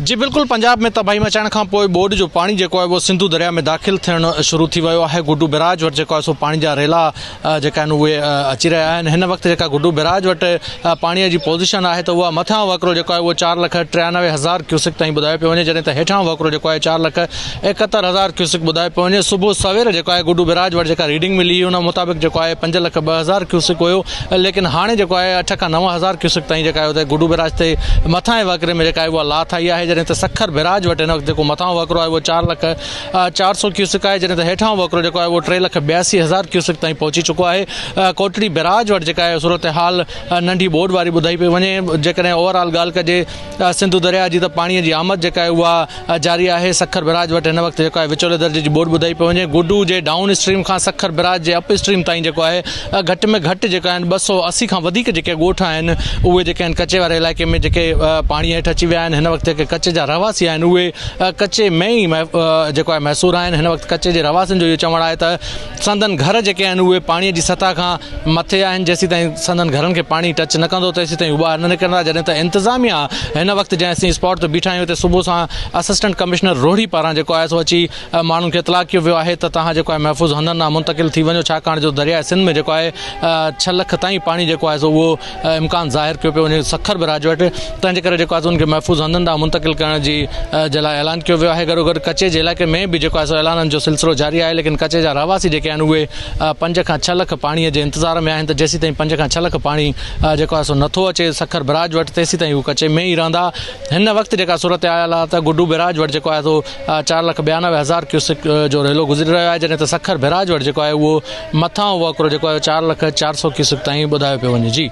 जी बिल्कुल, पंजाब में तबाही मचाइण खां पोइ बोड जो पानी जेको आहे वो सिंधु दरिया में दाख़िल थियण शुरू थी वियो आहे। गुड्डू बैराज वटि जेको आहे सो पानी जा रेला जेका आहिनि उहे अची रहिया आहिनि। हिन वक़्तु जेका गुड्डू बैराज वटि पाणीअ जी पोज़ीशन आहे त उहा मथां वकिरो जेको आहे उहो 4,93,000 क्यूसिक ताईं ॿुधायो पियो वञे, जॾहिं त हेठां वकिरो जेको आहे 4,71,000 क्यूसिक ॿुधायो पियो वञे। सुबुह सवेर जेको आहे गुड्डू बैराज वटि जेका रीडिंग मिली उन मुताबिक़ जेको आहे 5,02,000 क्यूसिक हुयो, लेकिन हाणे जेको आहे 8 खां 9,000 क्यूसिक ताईं जेका आहे उते गुड्डू बैराज ते मथां वकिरे में जेका आहे उहा लाथ आई आहे। जॾहिं त सखर बैराज वटि हिन वक़्तु जेको मथां वकिरो आहे उहो 4,04,000 क्यूसिक आहे, जॾहिं त हेठां वकिरो जेको आहे उहो 3,82,000 क्यूसिक ताईं पहुची चुको आहे। कोटड़ी बैराज वटि जेका आहे सूरत हाल नंढी बोड वारी ॿुधाई पई वञे। जेकॾहिं ओवरऑल ॻाल्हि कजे सिंधु दरिया जी त पाणीअ जी आमद जेका आहे उहा जारी आहे। सखर बैराज वटि हिन वक़्तु जेको आहे विचोले दर्जे जी बोड ॿुधाई पई वञे। गुड्डू जे डाउन स्ट्रीम खां सखर बैराज जे अप स्ट्रीम ताईं जेको आहे घटि में घटि जेका आहिनि 280 खां वधीक जेके ॻोठ आहिनि उहे जेके आहिनि कचे वारे इलाइक़े में जेके पाणी हेठि अची विया आहिनि। हिन वक़्तु जेके कचे जा रहवासी आहिनि उहे कचे में ई जेको आहे महसूर आहिनि। हिन वक़्तु कचे जे रहवासियुनि जो इहो चवणु आहे त संदन घर जेके आहिनि उहे पाणीअ जी सतह खां मथे आहिनि। जेसीं ताईं संदन घरनि खे पाणी टच न कंदो तेसीं ताईं उहा न निकिरंदा। जॾहिं त इंतिज़ामिया हिन वक़्तु जंहिं असीं स्पॉट ते बीठा आहियूं हिते सुबुह सां असिस्टेंट कमिश्नर रोहिड़ी पारां जेको आहे सो अची माण्हुनि खे इतलाह कयो वियो आहे त तव्हां जेको आहे महफ़ूज़ हंधनि ॾांहुं मुंतक़िल थी वञो, छाकाणि जो दरिया सिंध में जेको आहे 6 लख ताईं पाणी जेको आहे सो उहो इम्कान ज़ाहिर कयो पियो वञे सखर बैराज वटि। तंहिंजे करे जेको आहे उनखे महफ़ूज़ हंधनि ॾांहुं मुंतक़िल करण जे लाइ ऐलान कयो वियो आहे। गॾो गॾु कचे जे इलाइक़े में बि जेको आहे सो ऐलाननि जो सिलसिलो जारी आहे, लेकिन कचे जा रहवासी जेके आहिनि उहे 5 खां 6 लख पाणीअ जे इंतज़ार में आहिनि। त जेसीं ताईं 5 खां 6 लख पाणी जेको आहे सो नथो अचे सखर बैराज वटि तेसीं ताईं उहे कचे में ई रहंदा। हिन वक़्तु जेका सूरत आयल आहे त गुड्डू बैराज वटि जेको आहे सो 4,92,000 क्यूसिक जो रेलो गुज़री रहियो आहे, जॾहिं त सखर बैराज वटि जेको आहे उहो मथां वकिरो जेको आहे 4,04,000 क्यूसिक ताईं ॿुधायो पियो वञे। जी।